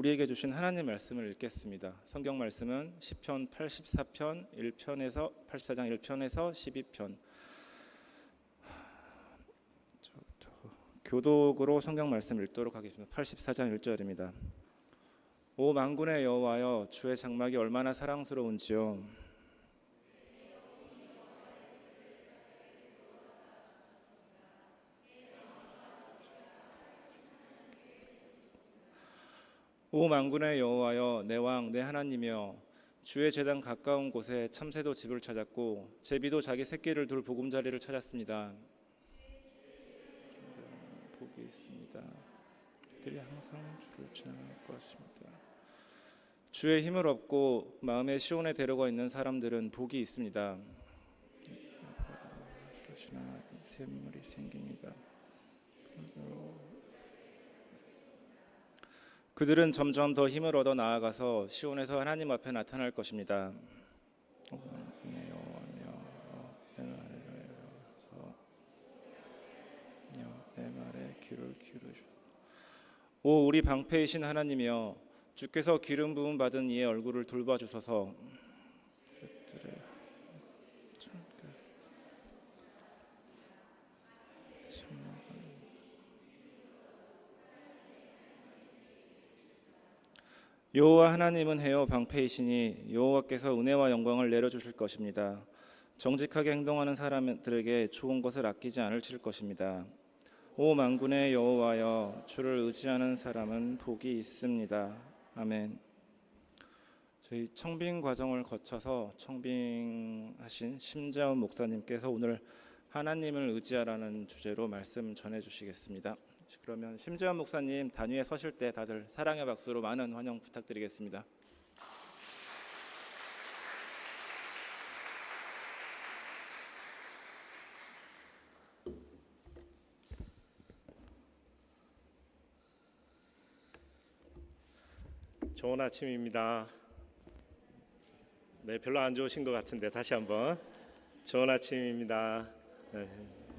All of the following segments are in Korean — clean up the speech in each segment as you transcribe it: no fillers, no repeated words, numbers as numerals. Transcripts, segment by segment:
우리에게 주신 하나님 말씀을 읽겠습니다. 성경 말씀은 시편 84편 1편에서 84장 1편에서 12편. 교독으로 성경 말씀 읽도록 하겠습니다. 84장 1절입니다. 오 만군의 여호와여, 주의 장막이 얼마나 사랑스러운지요. 오 만군의 여호와여, 내 왕 내 하나님이여, 주의 제단 가까운 곳에 참새도 집을 찾았고 제비도 자기 새끼를 둘 보금자리를 찾았습니다. 복이 있습니다. 그들이 항상 주를 찬양할 것입니다. 주의 힘을 얻고 마음의 시온에 데려가 있는 사람들은 복이 있습니다. 샘물이 생깁니다. 그들은 점점 더 힘을 얻어 나아가서 시온에서 하나님 앞에 나타날 것입니다. 내 말에 귀를 기울이소서. 오 우리 방패이신 하나님이여, 주께서 기름 부음 받은 이의 얼굴을 돌봐주소서. 여호와 하나님은 해요 방패이시니 여호와께서 은혜와 영광을 내려주실 것입니다. 정직하게 행동하는 사람들에게 좋은 것을 아끼지 않으실 것입니다. 오 만군의 여호와여, 주를 의지하는 사람은 복이 있습니다. 아멘. 저희 청빙 과정을 거쳐서 청빙하신 심재원 목사님께서 오늘 하나님을 의지하라는 주제로 말씀 전해주시겠습니다. 그러면 심재원 목사님 단위에 서실 때 다들 사랑의 박수로 많은 환영 부탁드리겠습니다. 좋은 아침입니다. 네, 별로 안 좋으신 것 같은데 다시 한번 좋은 아침입니다.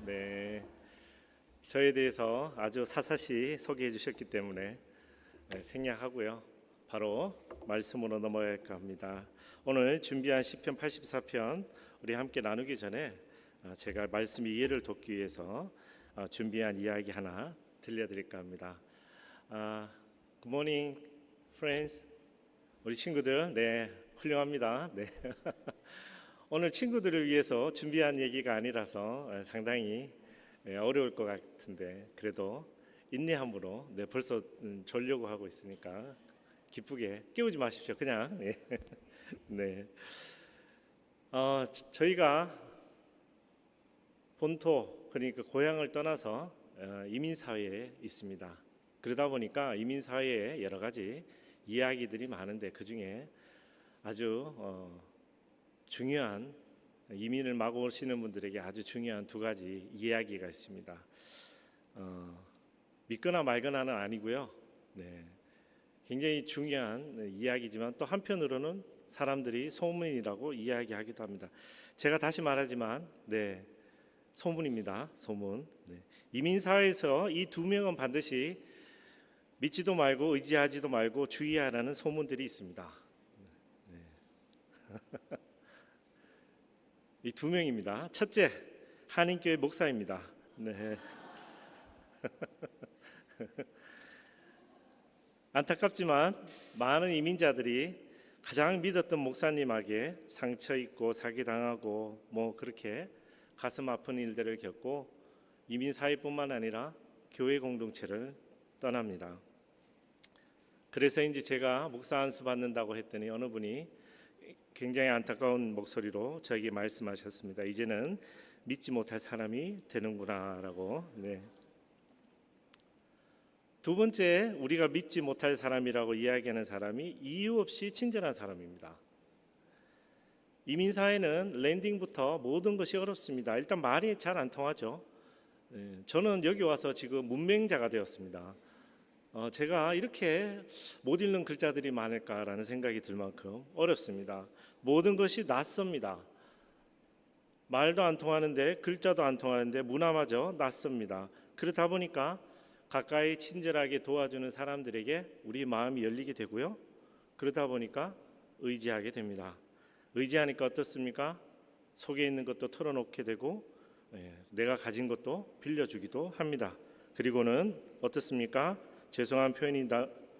네, 저에 대해서 아주 사사시 소개해 주셨기 때문에 생략하고요. 바로 말씀으로 넘어갈까 합니다. 오늘 준비한 시편 84편 우리 함께 나누기 전에 제가 말씀 이해를 돕기 위해서 준비한 이야기 하나 들려드릴까 합니다. Good morning, friends. 우리 친구들, 네, 훌륭합니다. 네. 오늘 친구들을 위해서 준비한 얘기가 아니라서 상당히 어려울 것 같은데 그래도 인내함으로 벌써 졸려고 하고 있으니까 기쁘게 깨우지 마십시오. 그냥 네. 저희가 본토 그러니까 고향을 떠나서 이민 사회에 있습니다. 그러다 보니까 이민 사회에 여러 가지 이야기들이 많은데 그 중에 아주 중요한 이민을 마구 오시는 분들에게 아주 중요한 두 가지 이야기가 있습니다. 믿거나 말거나는 아니고요. 네, 굉장히 중요한 이야기지만 또 한편으로는 사람들이 소문이라고 이야기하기도 합니다. 제가 다시 말하지만 소문입니다. 소문. 이민 사회에서 이 두 명은 반드시 믿지도 말고 의지하지도 말고 주의하라는 소문들이 있습니다. 이 두 명입니다. 첫째, 한인교회 목사입니다. 네. 안타깝지만 많은 이민자들이 가장 믿었던 목사님에게 상처 입고 사기당하고 그렇게 가슴 아픈 일들을 겪고 이민 사회뿐만 아니라 교회 공동체를 떠납니다. 그래서인지 제가 목사 안수 받는다고 했더니 어느 분이 굉장히 안타까운 목소리로 저에게 말씀하셨습니다. 이제는 믿지 못할 사람이 되는구나라고. 두 번째, 우리가 믿지 못할 사람이라고 이야기하는 사람이 이유 없이 친절한 사람입니다. 이민사회는 랜딩부터 모든 것이 어렵습니다. 일단 말이 잘 안 통하죠. 저는 여기 와서 지금 문맹자가 되었습니다. 제가 이렇게 못 읽는 글자들이 많을까라는 생각이 들 만큼 어렵습니다. 모든 것이 낯섭니다. 말도 안 통하는데 글자도 안 통하는데 문화마저 낯섭니다. 그러다 보니까 가까이 친절하게 도와주는 사람들에게 우리 마음이 열리게 되고요. 그러다 보니까 의지하게 됩니다. 의지하니까 어떻습니까? 속에 있는 것도 털어놓게 되고 내가 가진 것도 빌려주기도 합니다. 그리고는 어떻습니까? 죄송한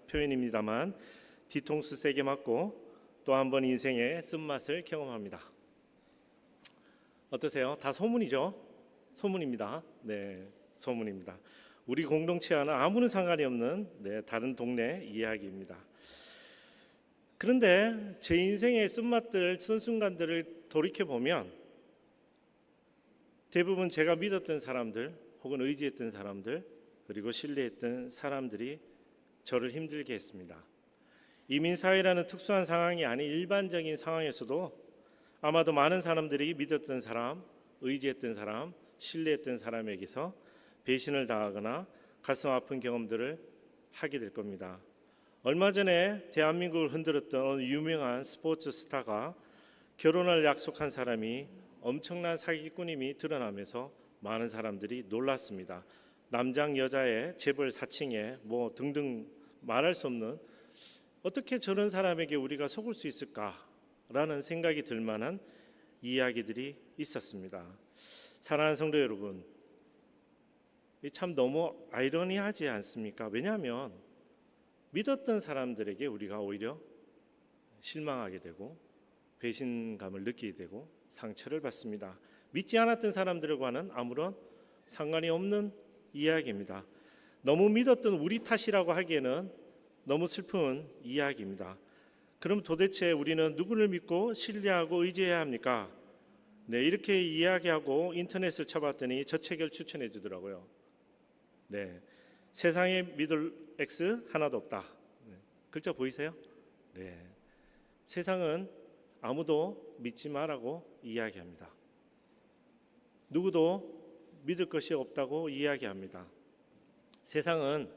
표현입니다만 뒤통수 세게 맞고 또 한 번 인생의 쓴맛을 경험합니다. 어떠세요? 다 소문이죠? 소문입니다. 네, 소문입니다. 우리 공동체와는 아무런 상관이 없는 다른 동네 이야기입니다. 그런데 제 인생의 쓴맛들, 쓴순간들을 돌이켜보면 대부분 제가 믿었던 사람들 혹은 의지했던 사람들 그리고 신뢰했던 사람들이 저를 힘들게 했습니다. 이민사회라는 특수한 상황이 아닌 일반적인 상황에서도 아마도 많은 사람들이 믿었던 사람, 의지했던 사람, 신뢰했던 사람에게서 배신을 당하거나 가슴 아픈 경험들을 하게 될 겁니다. 얼마 전에 대한민국을 흔들었던 어느 유명한 스포츠 스타가 결혼을 약속한 사람이 엄청난 사기꾼임이 드러나면서 많은 사람들이 놀랐습니다. 남장 여자의 재벌 사칭에 뭐 등등 말할 수 없는 어떻게 저런 사람에게 우리가 속을 수 있을까라는 생각이 들 만한 이야기들이 있었습니다. 사랑하는 성도 여러분, 참 너무 아이러니하지 않습니까? 왜냐하면 믿었던 사람들에게 우리가 오히려 실망하게 되고 배신감을 느끼게 되고 상처를 받습니다. 믿지 않았던 사람들과는 아무런 상관이 없는 이야기입니다. 너무 믿었던 우리 탓이라고 하기에는 너무 슬픈 이야기입니다. 그럼 도대체 우리는 누구를 믿고 신뢰하고 의지해야 합니까? 네, 이렇게 이야기하고 인터넷을 쳐봤더니 저 책을 추천해 주더라고요. 네, 세상에 믿을 X 하나도 없다. 네, 글자 보이세요? 네, 세상은 아무도 믿지 마라고 이야기합니다. 누구도 믿을 것이 없다고 이야기합니다. 세상은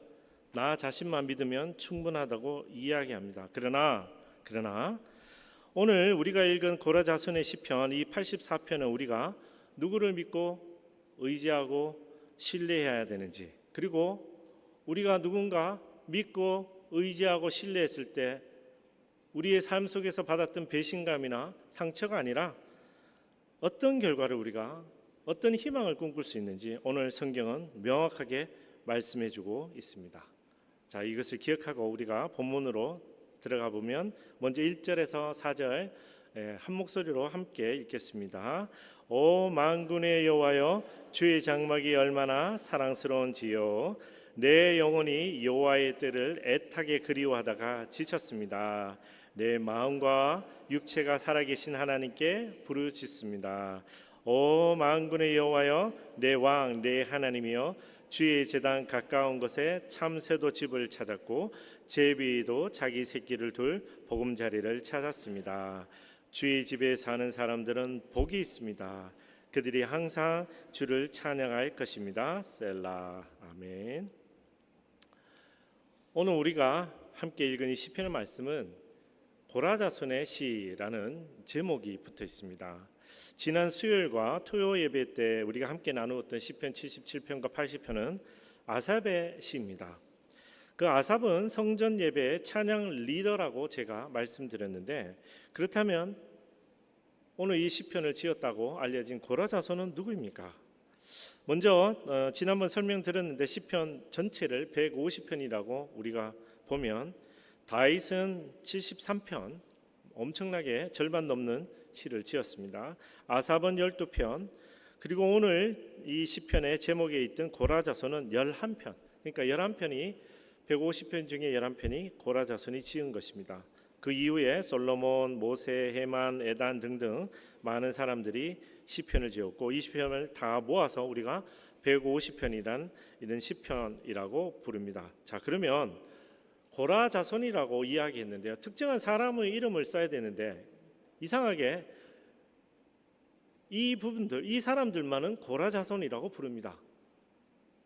나 자신만 믿으면 충분하다고 이야기합니다. 그러나 오늘 우리가 읽은 고라자손의 시편 이 84편은 우리가 누구를 믿고 의지하고 신뢰해야 되는지, 그리고 우리가 누군가 믿고 의지하고 신뢰했을 때 우리의 삶 속에서 받았던 배신감이나 상처가 아니라 어떤 결과를 우리가 어떤 희망을 꿈꿀 수 있는지 오늘 성경은 명확하게 말씀해주고 있습니다. 자, 이것을 기억하고 우리가 본문으로 들어가 보면 먼저 1절에서 4절 한 목소리로 함께 읽겠습니다. 오 만군의 여호와여, 주의 장막이 얼마나 사랑스러운지요. 내 영혼이 여호와의 때를 애타게 그리워하다가 지쳤습니다. 내 마음과 육체가 살아계신 하나님께 부르짖습니다. 오 만군의 여호와여, 내 왕 내 하나님이여, 주의 제단 가까운 곳에 참새도 집을 찾았고 제비도 자기 새끼를 둘 보금자리를 찾았습니다. 주의 집에 사는 사람들은 복이 있습니다. 그들이 항상 주를 찬양할 것입니다. 셀라. 아멘. 오늘 우리가 함께 읽은 이 시편의 말씀은 고라자손의 시라는 제목이 붙어 있습니다. 지난 수요일과 토요 예배 때 우리가 함께 나누었던 시편 77편과 80편은 아삽의 시입니다. 그 아삽은 성전 예배의 찬양 리더라고 제가 말씀드렸는데, 그렇다면 오늘 이 시편을 지었다고 알려진 고라자손은 누구입니까? 먼저 지난번 설명드렸는데 시편 전체를 150편이라고 우리가 보면 다윗은 73편, 엄청나게 절반 넘는 시를 지었습니다. 아삽은 12편, 그리고 오늘 이 시편의 제목에 있던 고라자손은 11편, 그러니까 11편이 150편 중에 11편이 고라자손이 지은 것입니다. 그 이후에 솔로몬, 모세, 헤만, 에단 등등 많은 사람들이 시편을 지었고 이 시편을 다 모아서 우리가 150편이란 이런 시편이라고 부릅니다. 자, 그러면 고라자손이라고 이야기했는데요. 특정한 사람의 이름을 써야 되는데 이상하게 이 부분들, 이 사람들만은 고라자손이라고 부릅니다.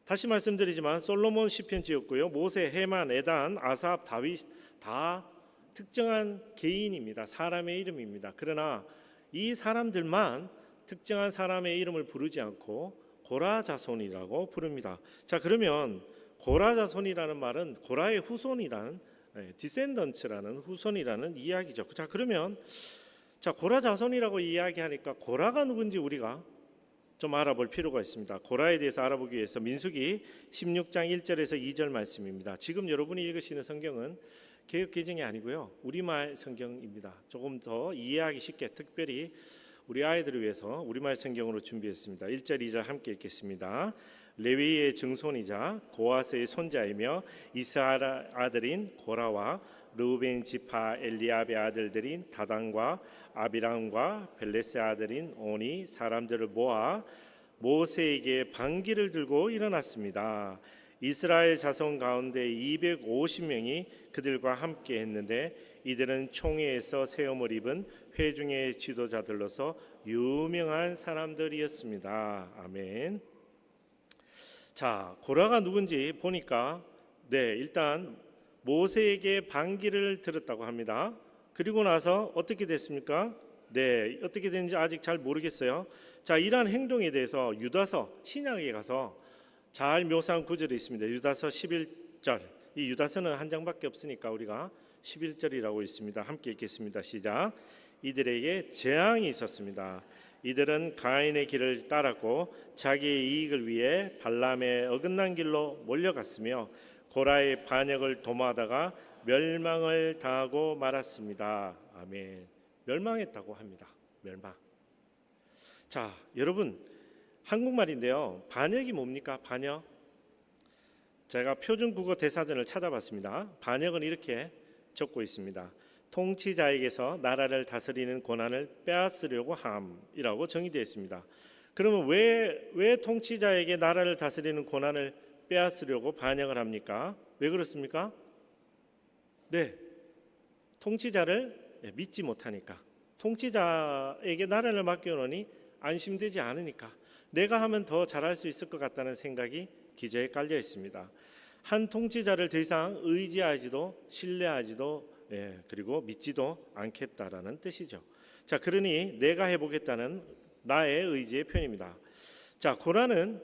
다시 말씀드리지만 솔로몬 시편 지었고요, 모세, 헤만, 에단, 아삽, 다윗 다 특정한 개인입니다. 사람의 이름입니다. 그러나 이 사람들만 특정한 사람의 이름을 부르지 않고 고라자손이라고 부릅니다. 자, 그러면 고라 자손이라는 말은 고라의 후손이라는 디센던츠라는 후손이라는 이야기죠. 자, 그러면 고라 자손이라고 이야기하니까 고라가 누군지 우리가 좀 알아볼 필요가 있습니다. 고라에 대해서 알아보기 위해서 민수기 16장 1절에서 2절 말씀입니다. 지금 여러분이 읽으시는 성경은 개역개정이 아니고요, 우리말 성경입니다. 조금 더 이해하기 쉽게 특별히 우리 아이들을 위해서 우리말 성경으로 준비했습니다. 1절 2절 함께 읽겠습니다. 레위의 증손이자 고하스의 손자이며 이스라엘 아들인 고라와 르우벤 지파 엘리압의 아들들인 다단과 아비람과 벨레스의 아들인 온이 사람들을 모아 모세에게 반기를 들고 일어났습니다. 이스라엘 자손 가운데 250명이 그들과 함께 했는데 이들은 총회에서 세움을 입은 회중의 지도자들로서 유명한 사람들이었습니다. 아멘. 자, 고라가 누군지 보니까 일단 모세에게 반기를 들었다고 합니다. 그리고 나서 어떻게 됐습니까? 어떻게 됐는지 아직 잘 모르겠어요. 자, 이러한 행동에 대해서 유다서 신약에 가서 잘 묘사한 구절이 있습니다. 유다서 11절. 이 유다서는 한 장밖에 없으니까 우리가 11절이라고 있습니다. 함께 읽겠습니다. 시작. 이들에게 재앙이 있었습니다. 이들은 가인의 길을 따랐고 자기의 이익을 위해 발람의 어긋난 길로 몰려갔으며 고라의 반역을 도모하다가 멸망을 당하고 말았습니다. 아멘. 멸망했다고 합니다. 멸망. 자, 여러분, 한국말인데요, 반역이 뭡니까? 반역. 제가 표준국어 대사전을 찾아봤습니다. 반역은 이렇게 적고 있습니다. 통치자에게서 나라를 다스리는 권한을 빼앗으려고 함이라고 정의되어 있습니다. 그러면 왜 통치자에게 나라를 다스리는 권한을 빼앗으려고 반역을 합니까? 왜 그렇습니까? 통치자를 믿지 못하니까, 통치자에게 나라를 맡겨놓으니 안심되지 않으니까, 내가 하면 더 잘할 수 있을 것 같다는 생각이 기저에 깔려 있습니다. 한 통치자를 더 이상 의지하지도 신뢰하지도 그리고 믿지도 않겠다라는 뜻이죠. 자, 그러니 내가 해보겠다는 나의 의지의 표현입니다. 자, 고라는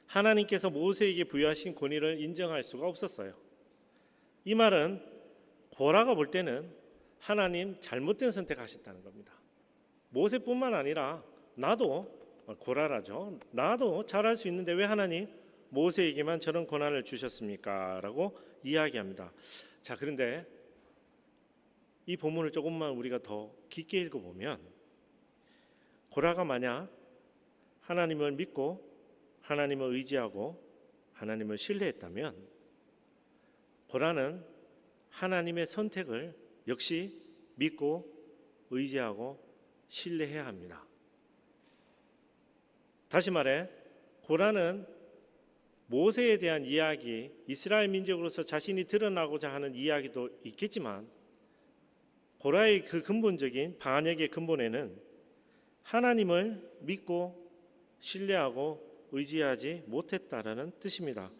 하나님께서 모세에게 부여하신 권위를 인정할 수가 없었어요. 이 말은 고라가 볼 때는 하나님 잘못된 선택하셨다는 겁니다. 모세뿐만 아니라 나도, 고라라죠, 나도 잘할 수 있는데 왜 하나님 모세에게만 저런 권한을 주셨습니까? 라고 이야기합니다. 자, 그런데 이 본문을 조금만 우리가 더 깊게 읽어보면 고라가 만약 하나님을 믿고 하나님을 의지하고 하나님을 신뢰했다면 고라는 하나님의 선택을 역시 믿고 의지하고 신뢰해야 합니다. 다시 말해, 고라는 모세에 대한 이야기, 이스라엘 민족으로서 자신이 드러나고자 하는 이야기도 있겠지만 고라의 그 근본적인 반역의 근본에는 하나님을 믿고 신뢰하고 의지하지 못했다라는 뜻입니다.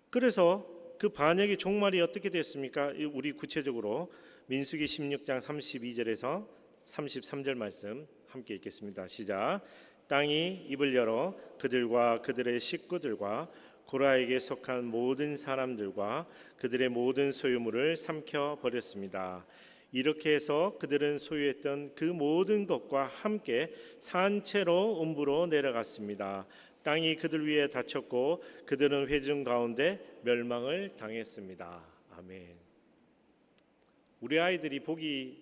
그래서 그 반역의 종말이 어떻게 됐습니까? 우리 구체적으로 민수기 16장 32절에서 33절 말씀 함께 읽겠습니다. 시작. 땅이 입을 열어 그들과 그들의 식구들과 고라에게 속한 모든 사람들과 그들의 모든 소유물을 삼켜 버렸습니다. 이렇게 해서 그들은 소유했던 그 모든 것과 함께 산채로 음부로 내려갔습니다. 땅이 그들 위에 닫혔고 그들은 회중 가운데 멸망을 당했습니다. 아멘. 우리 아이들이 보지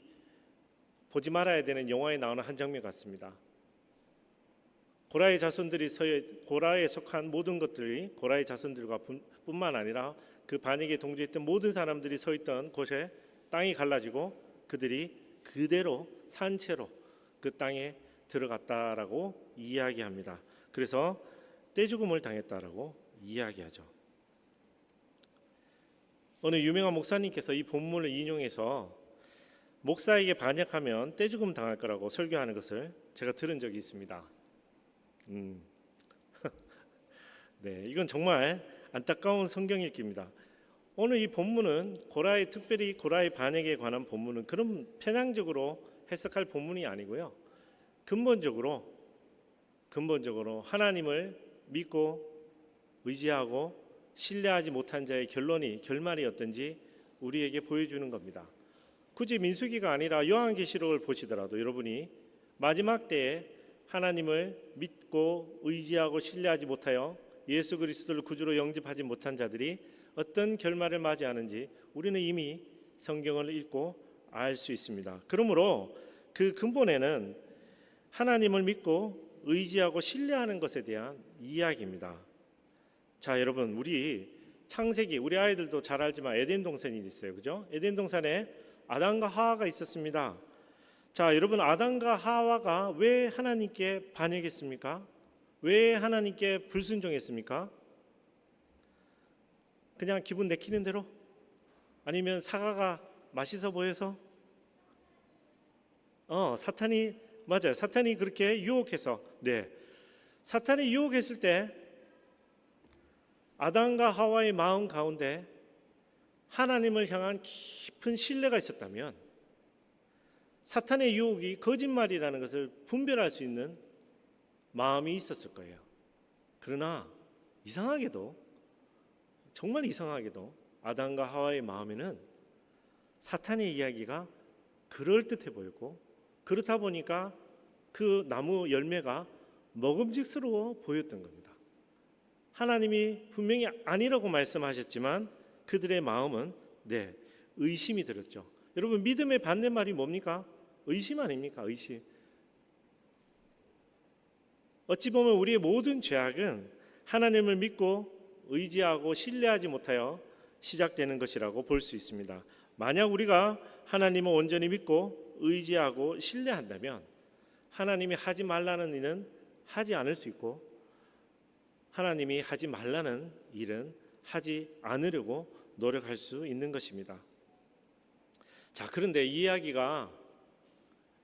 말아야 되는 영화에 나오는 한 장면 같습니다. 고라의 자손들이 고라에 속한 모든 것들이 고라의 자손들과 뿐만 아니라 그 반역에 동조했던 모든 사람들이 서 있던 곳에 땅이 갈라지고 그들이 그대로 산채로 그 땅에 들어갔다라고 이야기합니다. 그래서 떼죽음을 당했다라고 이야기하죠. 어느 유명한 목사님께서 이 본문을 인용해서 목사에게 반역하면 떼죽음 당할 거라고 설교하는 것을 제가 들은 적이 있습니다. 이건 정말 안타까운 성경 읽기입니다. 오늘 이 본문은 특별히 고라의 반역에 관한 본문은 그런 편향적으로 해석할 본문이 아니고요. 근본적으로 하나님을 믿고 의지하고 신뢰하지 못한 자의 결말이 어떤지 우리에게 보여주는 겁니다. 굳이 민수기가 아니라 요한계시록을 보시더라도 여러분이 마지막 때에 하나님을 믿고 의지하고 신뢰하지 못하여 예수 그리스도를 구주로 영접하지 못한 자들이 어떤 결말을 맞이하는지 우리는 이미 성경을 읽고 알 수 있습니다. 그러므로 그 근본에는 하나님을 믿고 의지하고 신뢰하는 것에 대한 이야기입니다. 자, 여러분, 우리 창세기, 우리 아이들도 잘 알지만 에덴 동산이 있어요. 그죠? 에덴 동산에 아담과 하와가 있었습니다. 자, 여러분, 아담과 하와가 왜 하나님께 반역했습니까? 왜 하나님께 불순종했습니까? 그냥 기분 내키는 대로? 아니면 사과가 맛있어 보여서? 맞아요. 사탄이 그렇게 유혹해서, 네. 사탄이 유혹했을 때 아담과 하와의 마음 가운데 하나님을 향한 깊은 신뢰가 있었다면 사탄의 유혹이 거짓말이라는 것을 분별할 수 있는 마음이 있었을 거예요. 그러나 이상하게도, 정말 이상하게도 아담과 하와의 마음에는 사탄의 이야기가 그럴듯해 보였고, 그렇다 보니까 그 나무 열매가 먹음직스러워 보였던 겁니다. 하나님이 분명히 아니라고 말씀하셨지만 그들의 마음은 의심이 들었죠. 여러분, 믿음의 반대말이 뭡니까? 의심 아닙니까? 의심. 어찌 보면 우리의 모든 죄악은 하나님을 믿고 의지하고 신뢰하지 못하여 시작되는 것이라고 볼 수 있습니다. 만약 우리가 하나님을 온전히 믿고 의지하고 신뢰한다면 하나님이 하지 말라는 일은 하지 않을 수 있고, 하나님이 하지 말라는 일은 하지 않으려고 노력할 수 있는 것입니다. 자, 그런데 이 이야기가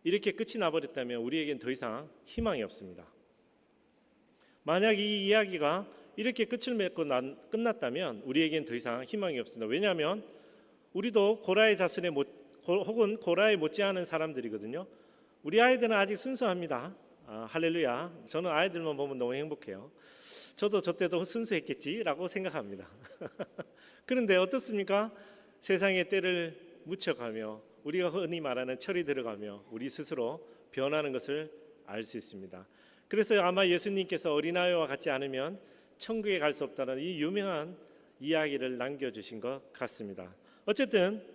이렇게 끝이 나버렸다면 우리에겐 더 이상 희망이 없습니다. 만약 이 이야기가 이렇게 끝을 맺고 끝났다면 우리에겐 더 이상 희망이 없습니다. 왜냐하면 우리도 고라의 자손에 혹은 고라에 못지않은 사람들이거든요. 우리 아이들은 아직 순수합니다. 할렐루야. 저는 아이들만 보면 너무 행복해요. 저도 저 때도 순수했겠지라고 생각합니다. 그런데 어떻습니까? 세상의 때를 묻혀가며 우리가 흔히 말하는 철이 들어가며 우리 스스로 변하는 것을 알 수 있습니다. 그래서 아마 예수님께서 어린아이와 같지 않으면 천국에 갈 수 없다는 이 유명한 이야기를 남겨주신 것 같습니다. 어쨌든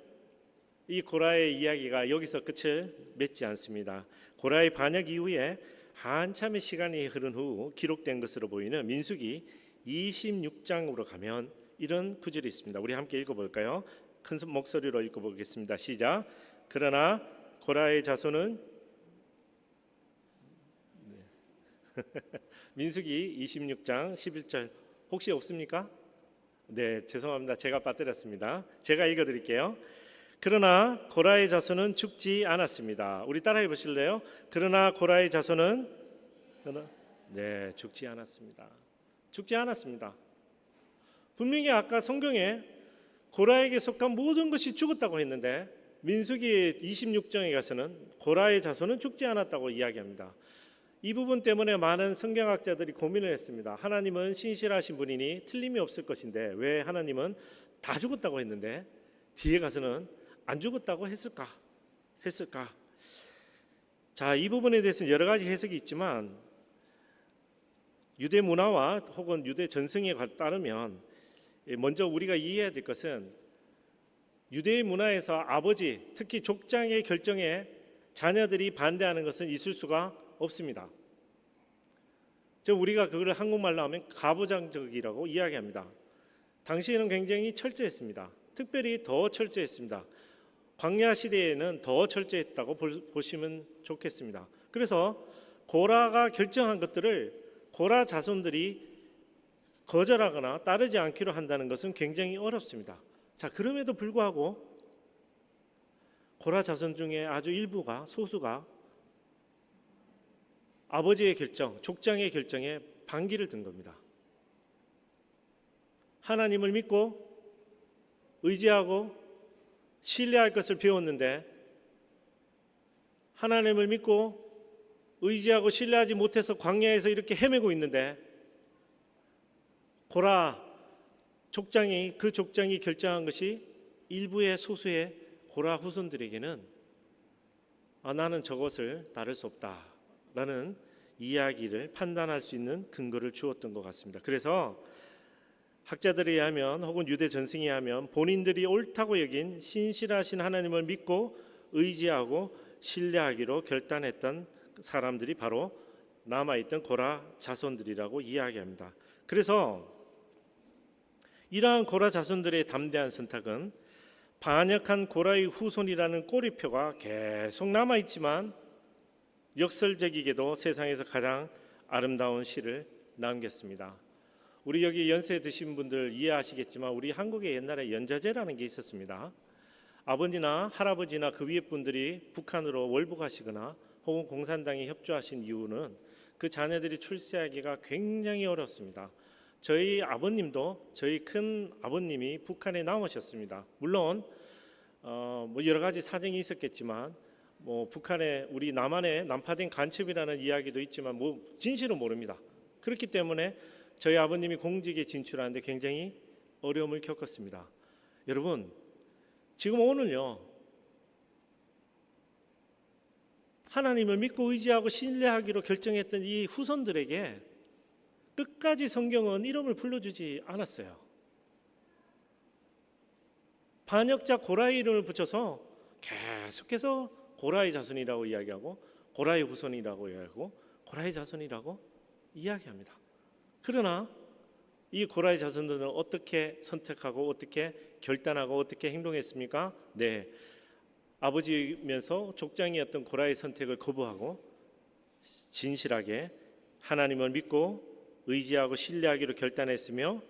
이 고라의 이야기가 여기서 끝을 맺지 않습니다. 고라의 반역 이후에 한참의 시간이 흐른 후 기록된 것으로 보이는 민수기 26장으로 가면 이런 구절이 있습니다. 우리 함께 읽어볼까요? 큰 목소리로 읽어보겠습니다. 시작. 그러나 고라의 자손은 민수기 26장 11절 혹시 없습니까? 네, 죄송합니다. 제가 빠뜨렸습니다. 제가 읽어드릴게요. 그러나 고라의 자손은 죽지 않았습니다. 우리 따라해 보실래요? 그러나 고라의 자손은 죽지 않았습니다. 죽지 않았습니다. 분명히 아까 성경에 고라에게 속한 모든 것이 죽었다고 했는데 민수기 26장에 가서는 고라의 자손은 죽지 않았다고 이야기합니다. 이 부분 때문에 많은 성경학자들이 고민을 했습니다. 하나님은 신실하신 분이니 틀림이 없을 것인데 왜 하나님은 다 죽었다고 했는데 뒤에 가서는 안 죽었다고 했을까? 자, 이 부분에 대해서는 여러 가지 해석이 있지만 유대 문화와 혹은 유대 전승에 따르면 먼저 우리가 이해해야 될 것은 유대의 문화에서 아버지, 특히 족장의 결정에 자녀들이 반대하는 것은 있을 수가 없습니다. 우리가 그걸 한국말로 하면 가부장적이라고 이야기합니다. 당시에는 굉장히 철저했습니다. 특별히 더 철저했습니다. 광야 시대에는 더 철저했다고 보시면 좋겠습니다. 그래서 고라가 결정한 것들을 고라 자손들이 거절하거나 따르지 않기로 한다는 것은 굉장히 어렵습니다. 자, 그럼에도 불구하고 고라 자손 중에 아주 일부가, 소수가 아버지의 결정, 족장의 결정에 반기를 든 겁니다. 하나님을 믿고 의지하고 신뢰할 것을 배웠는데 하나님을 믿고 의지하고 신뢰하지 못해서 광야에서 이렇게 헤매고 있는데 고라 그 족장이 결정한 것이 일부의 소수의 고라 후손들에게는 나는 저것을 따를 수 없다라는 이야기를 판단할 수 있는 근거를 주었던 것 같습니다. 그래서 학자들에 의하면 혹은 유대 전승에 의하면 본인들이 옳다고 여긴 신실하신 하나님을 믿고 의지하고 신뢰하기로 결단했던 사람들이 바로 남아있던 고라 자손들이라고 이야기합니다. 그래서 이러한 고라 자손들의 담대한 선택은 반역한 고라의 후손이라는 꼬리표가 계속 남아있지만 역설적이게도 세상에서 가장 아름다운 시를 남겼습니다. 우리 여기 연세 드신 분들 이해하시겠지만 우리 한국에 옛날에 연좌제라는 게 있었습니다. 아버지나 할아버지나 그 위에 분들이 북한으로 월북하시거나 혹은 공산당에 협조하신 이유는 그 자녀들이 출세하기가 굉장히 어렵습니다. 저희 아버님도 저희 큰 아버님이 북한에 남으셨습니다. 물론 뭐 여러 가지 사정이 있었겠지만 뭐 북한에 우리 남한에 난파된 간첩이라는 이야기도 있지만 뭐 진실은 모릅니다. 그렇기 때문에 저희 아버님이 공직에 진출하는데 굉장히 어려움을 겪었습니다. 여러분 지금 오늘요 하나님을 믿고 의지하고 신뢰하기로 결정했던 이 후손들에게 끝까지 성경은 이름을 불러주지 않았어요. 반역자 고라의 이름을 붙여서 계속해서 고라의 자손이라고 이야기하고 고라의 후손이라고 이야기하고 고라의 자손이라고 이야기합니다. 그러나 이 고라의 자손들은 어떻게 선택하고 어떻게 결단하고 어떻게 행동했습니까? 네, 아버지면서 족장이었던 고라의 선택을 거부하고 진실하게 하나님을 믿고 의지하고 신뢰하기로 결단했으며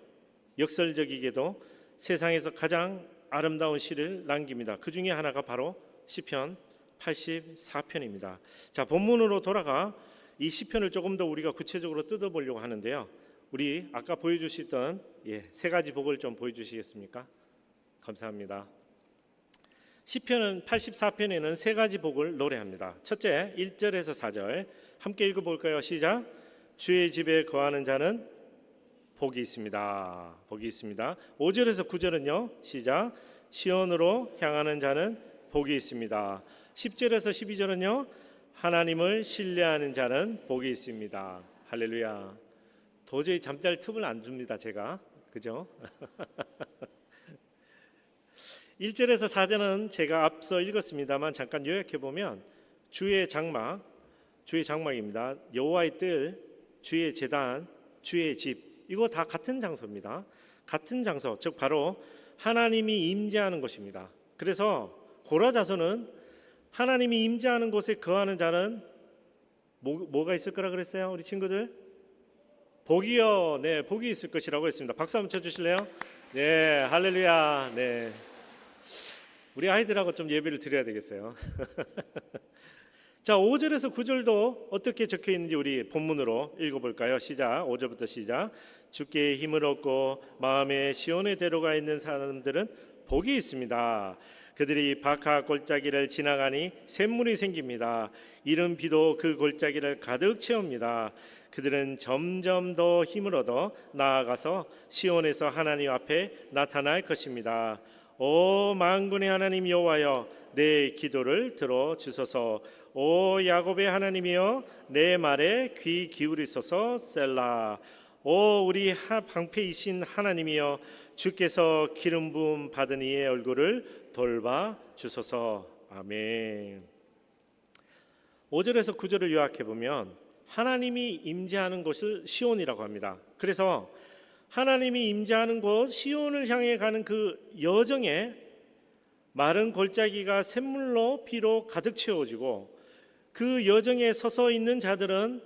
역설적이게도 세상에서 가장 아름다운 시를 남깁니다. 그 중에 하나가 바로 시편 84편입니다. 자, 본문으로 돌아가 이 시편을 조금 더 우리가 구체적으로 뜯어보려고 하는데요. 우리 아까 보여주시던 세 가지 복을 좀 보여주시겠습니까? 감사합니다. 시편은 84편에는 세 가지 복을 노래합니다. 첫째, 1절에서 4절 함께 읽어볼까요? 시작. 주의 집에 거하는 자는 복이 있습니다. 복이 있습니다. 5절에서 9절은요. 시작. 시온으로 향하는 자는 복이 있습니다. 10절에서 12절은요. 하나님을 신뢰하는 자는 복이 있습니다. 할렐루야. 도저히 잠잘 틈을 안 줍니다. 제가. 그죠? 1절에서 4절은 제가 앞서 읽었습니다만 잠깐 요약해 보면 주의 장막입니다. 여호와의 뜰, 주의 제단, 주의 집, 이거 다 같은 장소입니다. 같은 장소, 즉 바로 하나님이 임재하는 곳입니다. 그래서 고라 자손은 하나님이 임재하는 곳에 거하는 자는 뭐가 있을 거라 그랬어요? 우리 친구들? 복이요. 네, 복이 있을 것이라고 했습니다. 박수 한번 쳐주실래요? 네, 할렐루야. 네, 우리 아이들하고 좀 예배를 드려야 되겠어요. 자, 5절에서 9절도 어떻게 적혀 있는지 우리 본문으로 읽어볼까요? 시작. 5절부터 시작. 주께 힘을 얻고 마음에 시온에 데려가 있는 사람들은 복이 있습니다. 그들이 바카 골짜기를 지나가니 샘물이 생깁니다. 이른 비도 그 골짜기를 가득 채웁니다. 그들은 점점 더 힘을 얻어 나아가서 시온에서 하나님 앞에 나타날 것입니다. 오 만군의 하나님 여호와여, 내 기도를 들어 주소서. 오 야곱의 하나님이여, 내 말에 귀 기울이소서. 셀라. 오 우리 방패이신 하나님이여, 주께서 기름 부음 받은 이의 얼굴을 돌봐 주소서. 아멘. 5절에서 9절을 요약해 보면 하나님이 임재하는 곳을 시온이라고 합니다. 그래서 하나님이 임재하는 곳 시온을 향해 가는 그 여정에 마른 골짜기가 샘물로 비로 가득 채워지고 그 여정에 서서 있는 자들은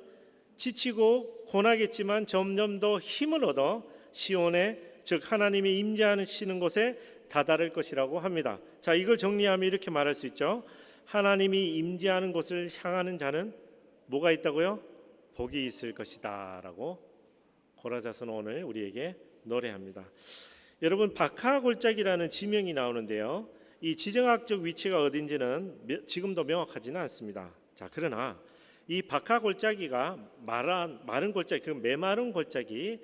지치고 고나겠지만 점점 더 힘을 얻어 시온에, 즉 하나님이 임재하시는 곳에 다다를 것이라고 합니다. 자, 이걸 정리하면 이렇게 말할 수 있죠. 하나님이 임재하는 곳을 향하는 자는 뭐가 있다고요? 복이 있을 것이다 라고 고라 자손은 오늘 우리에게 노래합니다. 여러분, 바카 골짜기라는 지명이 나오는데요, 이 지정학적 위치가 어딘지는 지금도 명확하지는 않습니다. 자, 그러나 이 바카 골짜기가 마른 골짜기, 그 메마른 골짜기,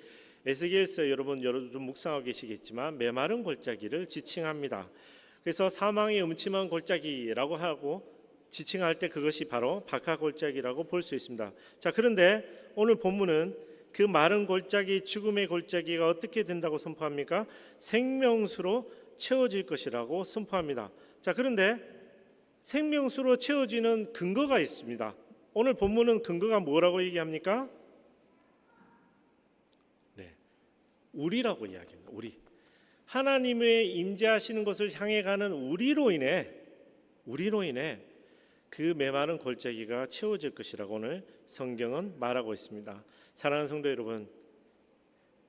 에스겔서 여러분 좀 묵상하고 계시겠지만 메마른 골짜기를 지칭합니다. 그래서 사망의 음침한 골짜기라고 하고 지칭할 때 그것이 바로 박하 골짜기라고 볼 수 있습니다. 자, 그런데 오늘 본문은 그 마른 골짜기, 죽음의 골짜기가 어떻게 된다고 선포합니까? 생명수로 채워질 것이라고 선포합니다. 자, 그런데 생명수로 채워지는 근거가 있습니다. 오늘 본문은 근거가 뭐라고 얘기합니까? 네, 우리라고 이야기합니다. 우리. 하나님의 임재하시는 것을 향해 가는 우리로 인해 그 메마른 골짜기가 채워질 것이라고 오늘 성경은 말하고 있습니다. 사랑하는 성도 여러분,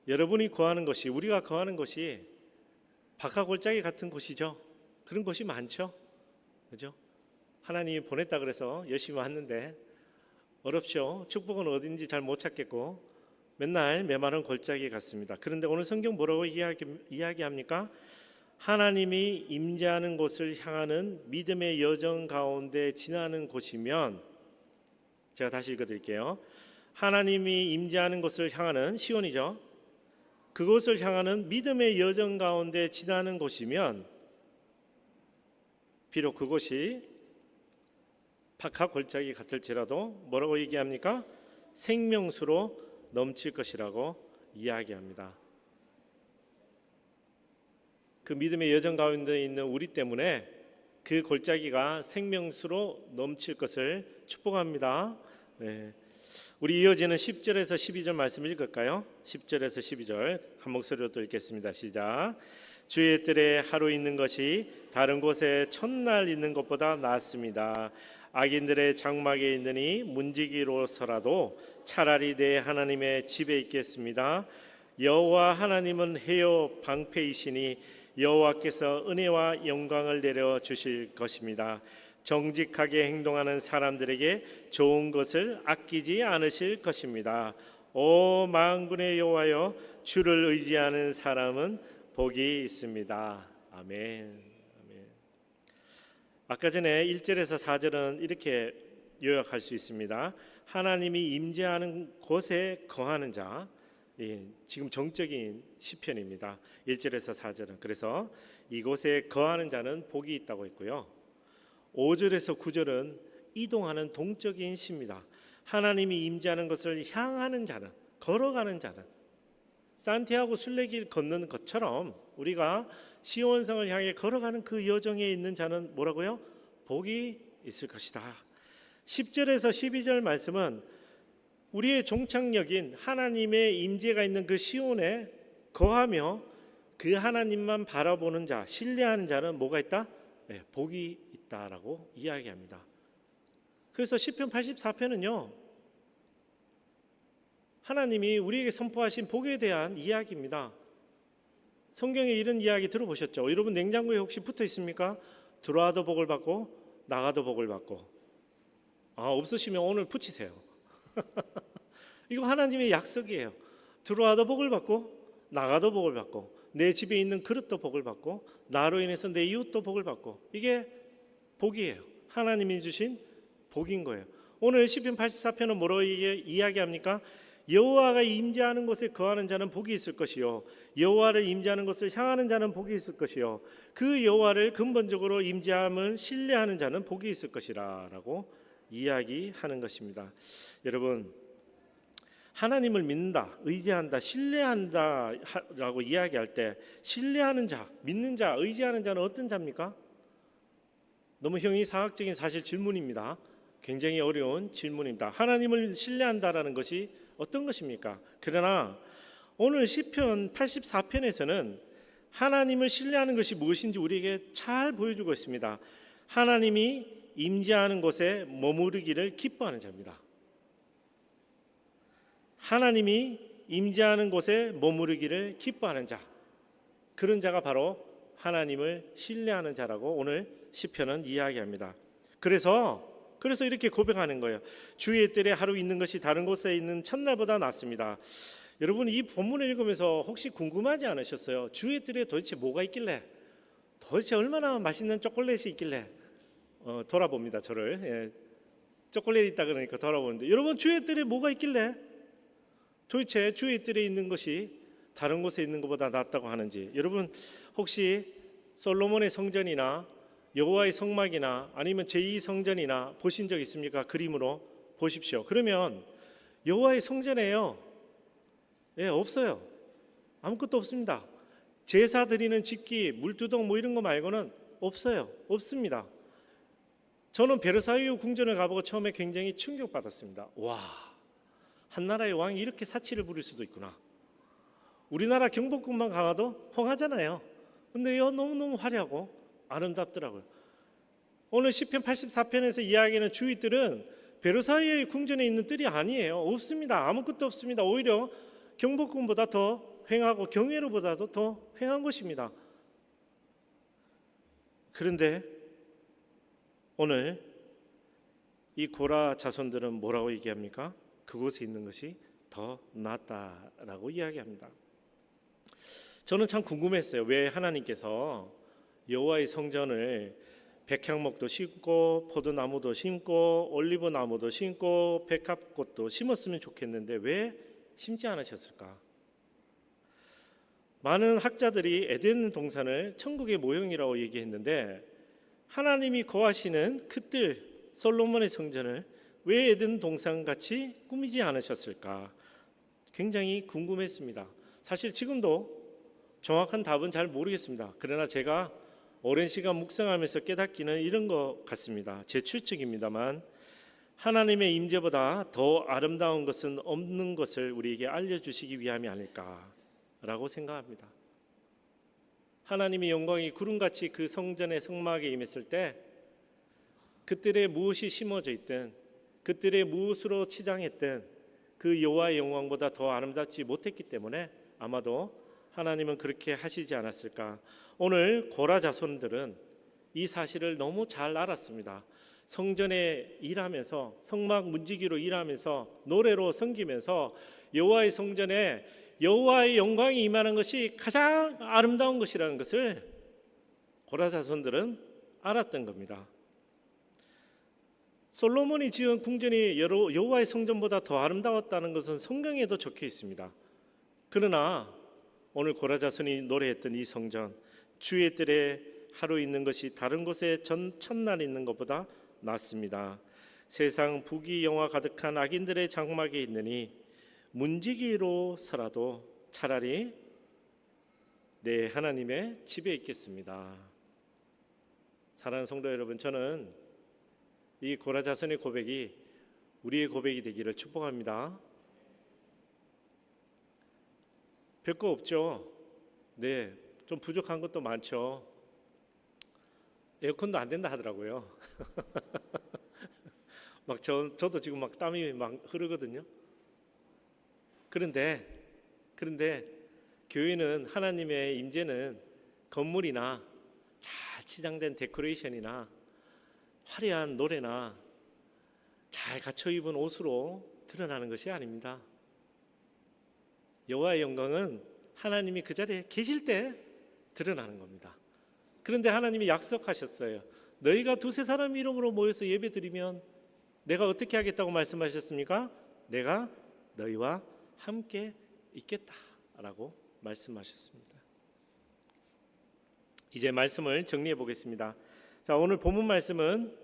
여러분이 거하는 것이, 우리가 거하는 것이 박하 골짜기 같은 곳이죠. 그런 곳이 많죠. 그죠? 하나님이 보냈다 그래서 열심히 왔는데 어렵죠. 축복은 어딘지 잘 못 찾겠고 맨날 메마른 골짜기 같습니다. 그런데 오늘 성경 뭐라고 이야기합니까? 하나님이 임재하는 곳을 향하는 믿음의 여정 가운데 지나는 곳이면, 제가 다시 읽어드릴게요. 하나님이 임재하는 곳을 향하는, 시온이죠. 그곳을 향하는 믿음의 여정 가운데 지나는 곳이면 비록 그곳이 박하 골짜기 같을지라도 뭐라고 얘기합니까? 생명수로 넘칠 것이라고 이야기합니다. 그 믿음의 여정 가운데 있는 우리 때문에 그 골짜기가 생명수로 넘칠 것을 축복합니다. 네. 우리 이어지는 10절에서 12절 말씀 읽을까요? 10절에서 12절 한 목소리로 또 읽겠습니다. 시작. 주의 뜰에 하루 있는 것이 다른 곳에 첫날 있는 것보다 낫습니다. 악인들의 장막에 있느니 문지기로서라도 차라리 내 하나님의 집에 있겠습니다. 여호와 하나님은 해요 방패이시니 여호와께서 은혜와 영광을 내려 주실 것입니다. 정직하게 행동하는 사람들에게 좋은 것을 아끼지 않으실 것입니다. 오 만군의 여호와여, 주를 의지하는 사람은 복이 있습니다. 아멘. 아까 전에 1절에서 4절은 이렇게 요약할 수 있습니다. 하나님이 임재하는 곳에 거하는 자, 지금 정적인 시편입니다. 1절에서 4절은. 그래서 이곳에 거하는 자는 복이 있다고 했고요. 5절에서 9절은 이동하는 동적인 시입니다. 하나님이 임재하는 것을 향하는 자는, 걸어가는 자는, 산티아고 순례길 걷는 것처럼 우리가 시온성을 향해 걸어가는 그 여정에 있는 자는 뭐라고요? 복이 있을 것이다. 10절에서 12절 말씀은 우리의 종착역인 하나님의 임재가 있는 그 시온에 거하며 그 하나님만 바라보는 자, 신뢰하는 자는 뭐가 있다? 네, 복이 있다라고 이야기합니다. 그래서 시편 84편은요, 하나님이 우리에게 선포하신 복에 대한 이야기입니다. 성경에 이런 이야기 들어보셨죠? 여러분 냉장고에 혹시 붙어 있습니까? 들어와도 복을 받고 나가도 복을 받고. 없으시면 오늘 붙이세요. 이거 하나님의 약속이에요. 들어와도 복을 받고 나가도 복을 받고 내 집에 있는 그릇도 복을 받고 나로 인해서 내 이웃도 복을 받고, 이게 복이에요. 하나님이 주신 복인 거예요. 오늘 시편 84편은 뭐라고 이야기합니까? 여호와가 임재하는 곳에 거하는 자는 복이 있을 것이요, 여호와를 임재하는 곳을 향하는 자는 복이 있을 것이요, 그 여호와를 근본적으로 임재함을 신뢰하는 자는 복이 있을 것이라라고 이야기하는 것입니다. 여러분, 하나님을 믿는다, 의지한다, 신뢰한다라고 이야기할 때 신뢰하는 자, 믿는 자, 의지하는 자는 어떤 자입니까? 너무 형이사학적인 사실 질문입니다. 굉장히 어려운 질문입니다. 하나님을 신뢰한다라는 것이 어떤 것입니까? 그러나 오늘 시편 84편에서는 하나님을 신뢰하는 것이 무엇인지 우리에게 잘 보여주고 있습니다. 하나님이 임재하는 곳에 머무르기를 기뻐하는 자입니다. 하나님이 임재하는 곳에 머무르기를 기뻐하는 자, 그런 자가 바로 하나님을 신뢰하는 자라고 오늘 시편은 이야기합니다. 그래서 이렇게 고백하는 거예요. 주의 뜰에 하루 있는 것이 다른 곳에 있는 첫날보다 낫습니다. 여러분, 이 본문을 읽으면서 혹시 궁금하지 않으셨어요? 주의 뜰에 도대체 뭐가 있길래, 도대체 얼마나 맛있는 초콜릿이 있길래, 돌아봅니다. 저를. 예. 초콜릿이 있다 그러니까 돌아보는데, 여러분 주의 뜰에 뭐가 있길래, 도대체 주의 뜰에 있는 것이 다른 곳에 있는 것보다 낫다고 하는지, 여러분 혹시 솔로몬의 성전이나 여호와의 성막이나 아니면 제2 성전이나 보신 적 있습니까? 그림으로 보십시오. 그러면 여호와의 성전에요, 예, 없어요. 아무것도 없습니다. 제사 드리는 집기, 물두덩 뭐 이런 거 말고는 없어요. 없습니다. 저는 베르사유 궁전을 가보고 처음에 굉장히 충격받았습니다. 와, 한 나라의 왕이 이렇게 사치를 부릴 수도 있구나. 우리나라 경복궁만 가도 펑하잖아요. 근데 이거 너무너무 화려하고 아름답더라고요. 오늘 시편 84편에서 이야기하는 주위들은 베르사유의 궁전에 있는 뜰이 아니에요. 없습니다. 아무것도 없습니다. 오히려 경복궁보다 더 횡하고 경회로보다도 더 횡한 것입니다. 그런데 오늘 이 고라 자손들은 뭐라고 얘기합니까? 그곳에 있는 것이 더 낫다라고 이야기합니다. 저는 참 궁금했어요. 왜 하나님께서 여호와의 성전을 백향목도 심고 포도나무도 심고 올리브나무도 심고 백합꽃도 심었으면 좋겠는데 왜 심지 않으셨을까? 많은 학자들이 에덴 동산을 천국의 모형이라고 얘기했는데 하나님이 거하시는 그 뜰 솔로몬의 성전을 왜 에덴 동산같이 꾸미지 않으셨을까? 굉장히 궁금했습니다. 사실 지금도 정확한 답은 잘 모르겠습니다. 그러나 제가 오랜 시간 묵상하면서 깨닫기는 이런 것 같습니다. 제 추측입니다만 하나님의 임재보다 더 아름다운 것은 없는 것을 우리에게 알려주시기 위함이 아닐까라고 생각합니다. 하나님의 영광이 구름같이 그 성전의 성막에 임했을 때 그들의 무엇이 심어져 있든 그들의 무엇으로 치장했든 그 여호와의 영광보다 더 아름답지 못했기 때문에 아마도 하나님은 그렇게 하시지 않았을까. 오늘 고라 자손들은 이 사실을 너무 잘 알았습니다. 성전에 일하면서 성막 문지기로 일하면서 노래로 섬기면서 여호와의 성전에 여호와의 영광이 임하는 것이 가장 아름다운 것이라는 것을 고라 자손들은 알았던 겁니다. 솔로몬이 지은 궁전이 여호와의 성전보다 더 아름다웠다는 것은 성경에도 적혀 있습니다. 그러나 오늘 고라 자손이 노래했던 이 성전, 주의 뜰에 하루 있는 것이 다른 곳에 첫날 있는 것보다 낫습니다. 세상 부귀영화 가득한 악인들의 장막에 있느니 문지기로 서라도 차라리 내 하나님의 집에 있겠습니다. 사랑하는 성도 여러분, 저는 이 고라 자손의 고백이 우리의 고백이 되기를 축복합니다. 별거 없죠. 네, 좀 부족한 것도 많죠. 에어컨도 안 된다 하더라고요. 막 저도 지금 막 땀이 막 흐르거든요. 그런데 교회는 하나님의 임재는 건물이나 잘 치장된 데코레이션이나 화려한 노래나 잘 갖춰 입은 옷으로 드러나는 것이 아닙니다. 여호와의 영광은 하나님이 그 자리에 계실 때 드러나는 겁니다. 그런데 하나님이 약속하셨어요. 너희가 두세 사람 이름으로 모여서 예배드리면 내가 어떻게 하겠다고 말씀하셨습니까? 내가 너희와 함께 있겠다라고 말씀하셨습니다. 이제 말씀을 정리해 보겠습니다. 자, 오늘 본문 말씀은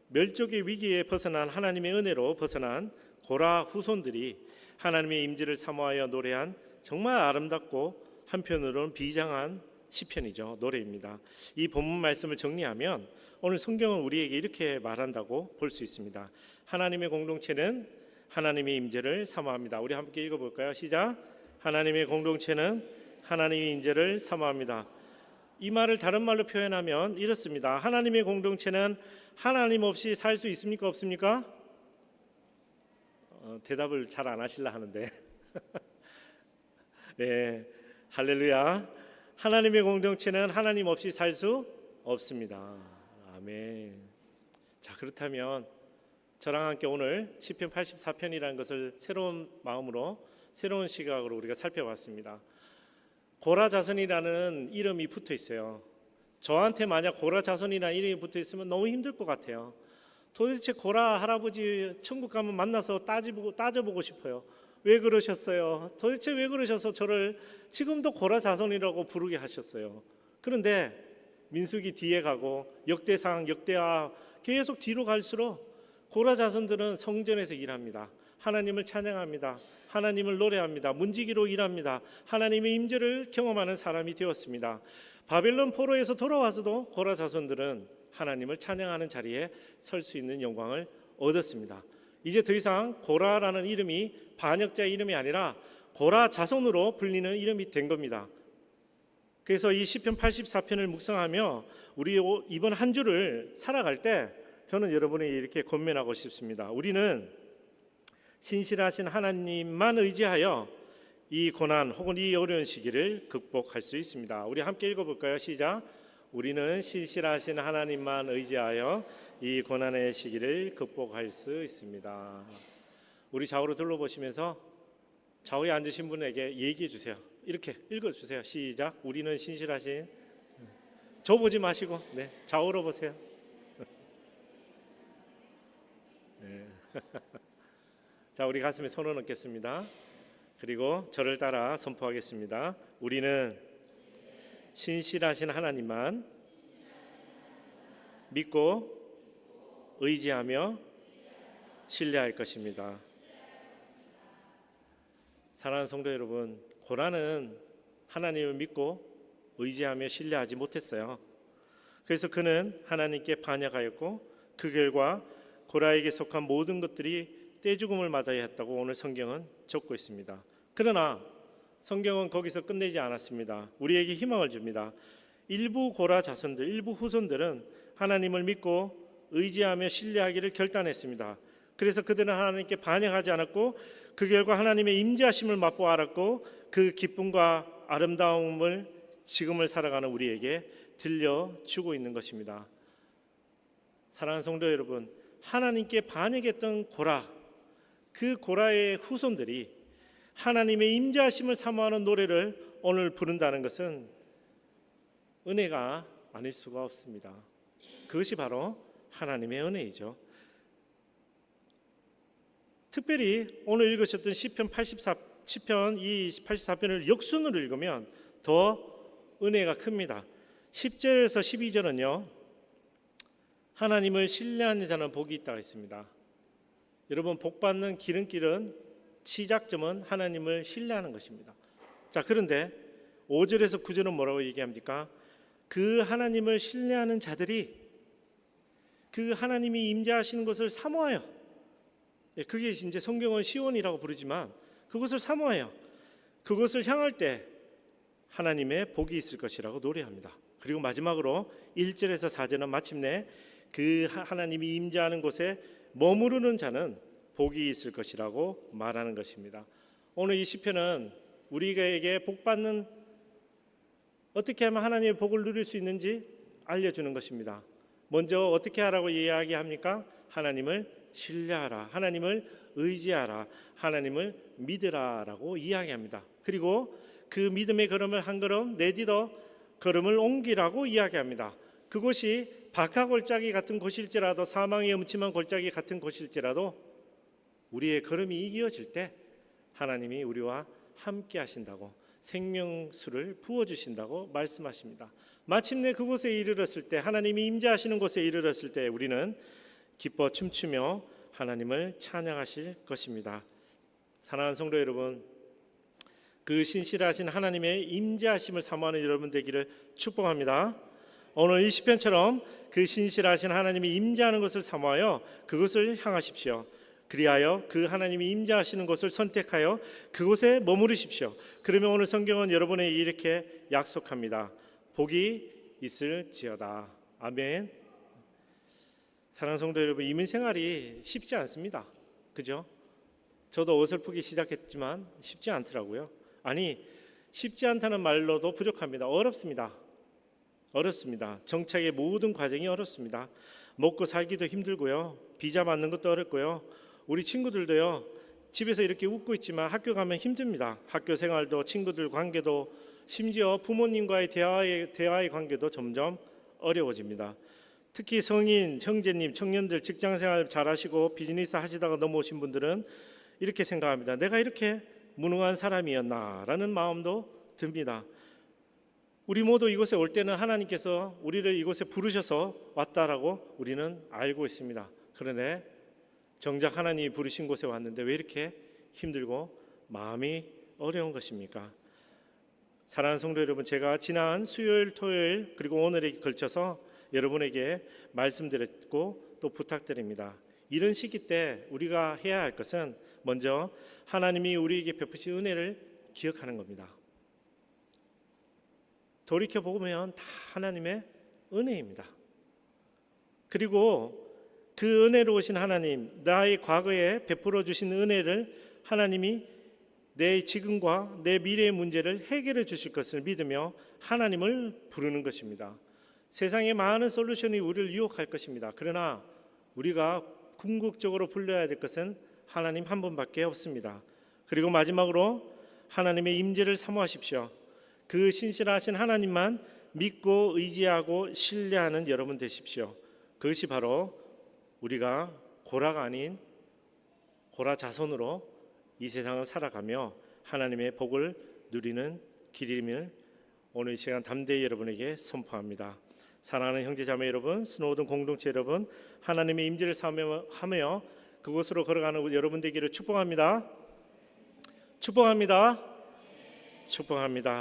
멸족의 위기에 벗어난 하나님의 은혜로 벗어난 고라 후손들이 하나님의 임재를 사모하여 노래한 정말 아름답고 한편으로는 비장한 시편이죠. 노래입니다. 이 본문 말씀을 정리하면 오늘 성경은 우리에게 이렇게 말한다고 볼 수 있습니다. 하나님의 공동체는 하나님의 임재를 사모합니다. 우리 함께 읽어볼까요? 시작. 하나님의 공동체는 하나님의 임재를 사모합니다. 이 말을 다른 말로 표현하면 이렇습니다. 하나님의 공동체는 하나님 없이 살 수 있습니까? 없습니까? 대답을 잘 안 하실라 하는데 네, 할렐루야. 하나님의 공동체는 하나님 없이 살 수 없습니다. 아멘. 자, 그렇다면 저랑 함께 오늘 시편 84편이라는 것을 새로운 마음으로 새로운 시각으로 우리가 살펴봤습니다. 고라 자손이라는 이름이 붙어 있어요. 저한테 만약 고라 자손이라는 이름이 붙어 있으면 너무 힘들 것 같아요. 도대체 고라 할아버지 천국 가면 만나서 따져보고 싶어요. 왜 그러셨어요? 도대체 왜 그러셔서 저를 지금도 고라 자손이라고 부르게 하셨어요? 그런데 민수기 뒤에 가고 역대상, 역대하 계속 뒤로 갈수록 고라 자손들은 성전에서 일합니다. 하나님을 찬양합니다. 하나님을 노래합니다. 문지기로 일합니다. 하나님의 임재를 경험하는 사람이 되었습니다. 바벨론 포로에서 돌아와서도 고라 자손들은 하나님을 찬양하는 자리에 설 수 있는 영광을 얻었습니다. 이제 더 이상 고라라는 이름이 반역자의 이름이 아니라 고라 자손으로 불리는 이름이 된 겁니다. 그래서 이 시편 84편을 묵상하며 우리 이번 한 주를 살아갈 때 저는 여러분이 이렇게 권면하고 싶습니다. 우리는 신실하신 하나님만 의지하여 이 고난 혹은 이 어려운 시기를 극복할 수 있습니다. 우리 함께 읽어볼까요? 시작. 우리는 신실하신 하나님만 의지하여 이 고난의 시기를 극복할 수 있습니다. 우리 좌우로 둘러보시면서 좌우에 앉으신 분에게 얘기해 주세요. 이렇게 읽어주세요. 시작. 우리는 신실하신, 저 보지 마시고 좌우로 보세요. 네. 자, 우리 가슴에 손을 얹겠습니다. 그리고 저를 따라 선포하겠습니다. 우리는 신실하신 하나님만 믿고 의지하며 신뢰할 것입니다. 사랑하는 성도 여러분, 고라는 하나님을 믿고 의지하며 신뢰하지 못했어요. 그래서 그는 하나님께 반역하였고 그 결과 고라에게 속한 모든 것들이 떼죽음을 맞아야 했다고 오늘 성경은 적고 있습니다. 그러나 성경은 거기서 끝내지 않았습니다. 우리에게 희망을 줍니다. 일부 고라 자손들, 일부 후손들은 하나님을 믿고 의지하며 신뢰하기를 결단했습니다. 그래서 그들은 하나님께 반역하지 않았고 그 결과 하나님의 임재하심을 맛보아 알았고 그 기쁨과 아름다움을 지금을 살아가는 우리에게 들려주고 있는 것입니다. 사랑하는 성도 여러분, 하나님께 반역했던 고라, 그 고라의 후손들이 하나님의 임재하심을 사모하는 노래를 오늘 부른다는 것은 은혜가 아닐 수가 없습니다. 그것이 바로 하나님의 은혜이죠. 특별히 오늘 읽으셨던 시편 84편을 역순으로 읽으면 더 은혜가 큽니다. 10절에서 12절은요, 하나님을 신뢰하는 자는 복이 있다고 했습니다. 여러분, 복받는 기름길은 시작점은 하나님을 신뢰하는 것입니다. 자, 그런데 5절에서 9절은 뭐라고 얘기합니까? 그 하나님을 신뢰하는 자들이 그 하나님이 임재하시는 것을 사모하여, 그게 이제 성경은 시온이라고 부르지만 그것을 사모하여 그것을 향할 때 하나님의 복이 있을 것이라고 노래합니다. 그리고 마지막으로 1절에서 4절은 마침내 그 하나님이 임재하는 곳에 머무르는 자는 복이 있을 것이라고 말하는 것입니다. 오늘 이 시편은 우리에게 복받는, 어떻게 하면 하나님의 복을 누릴 수 있는지 알려주는 것입니다. 먼저 어떻게 하라고 이야기합니까? 하나님을 신뢰하라, 하나님을 의지하라, 하나님을 믿으라라고 이야기합니다. 그리고 그 믿음의 걸음을 한 걸음 내딛어 걸음을 옮기라고 이야기합니다. 그곳이 박하골짜기 같은 곳일지라도, 사망의 음침한 골짜기 같은 곳일지라도 우리의 걸음이 이어질 때 하나님이 우리와 함께 하신다고, 생명수를 부어주신다고 말씀하십니다. 마침내 그곳에 이르렀을 때, 하나님이 임재하시는 곳에 이르렀을 때 우리는 기뻐 춤추며 하나님을 찬양하실 것입니다. 사랑하는 성도 여러분, 그 신실하신 하나님의 임재하심을 사모하는 여러분 되기를 축복합니다. 오늘 이 시편처럼 그 신실하신 하나님이 임재하는 것을 사모하여 그것을 향하십시오. 그리하여 그 하나님이 임재하시는 곳을 선택하여 그곳에 머무르십시오. 그러면 오늘 성경은 여러분에게 이렇게 약속합니다. 복이 있을지어다. 아멘. 사랑하는 성도 여러분, 이민 생활이 쉽지 않습니다. 그죠? 저도 어설프게 시작했지만 쉽지 않더라고요. 아니, 쉽지 않다는 말로도 부족합니다. 어렵습니다. 정착의 모든 과정이 어렵습니다. 먹고 살기도 힘들고요. 비자 받는 것도 어렵고요. 우리 친구들도요, 집에서 이렇게 웃고 있지만 학교 가면 힘듭니다. 학교 생활도, 친구들 관계도, 심지어 부모님과의 대화의 관계도 점점 어려워집니다. 특히 성인, 형제님, 청년들 직장생활 잘하시고 비즈니스 하시다가 넘어오신 분들은 이렇게 생각합니다. 내가 이렇게 무능한 사람이었나라는 마음도 듭니다. 우리 모두 이곳에 올 때는 하나님께서 우리를 이곳에 부르셔서 왔다라고 우리는 알고 있습니다. 그런데 정작 하나님이 부르신 곳에 왔는데 왜 이렇게 힘들고 마음이 어려운 것입니까? 사랑하는 성도 여러분, 제가 지난 수요일, 토요일 그리고 오늘에 걸쳐서 여러분에게 말씀드렸고 또 부탁드립니다. 이런 시기 때 우리가 해야 할 것은 먼저 하나님이 우리에게 베푸신 은혜를 기억하는 겁니다. 돌이켜보면 다 하나님의 은혜입니다. 그리고 그 은혜로우신 하나님, 나의 과거에 베풀어 주신 은혜를 하나님이 내 지금과 내 미래의 문제를 해결해 주실 것을 믿으며 하나님을 부르는 것입니다. 세상에 많은 솔루션이 우리를 유혹할 것입니다. 그러나 우리가 궁극적으로 불러야 될 것은 하나님 한 분밖에 없습니다. 그리고 마지막으로 하나님의 임재를 사모하십시오. 그 신실하신 하나님만 믿고 의지하고 신뢰하는 여러분 되십시오. 그것이 바로 우리가 고라가 아닌 고라 자손으로 이 세상을 살아가며 하나님의 복을 누리는 길임을 오늘 이 시간 담대히 여러분에게 선포합니다. 사랑하는 형제자매 여러분, 스노우든 공동체 여러분, 하나님의 임재를 사모하며 그곳으로 걸어가는 여러분 되기를 축복합니다. 축복합니다. 축복합니다.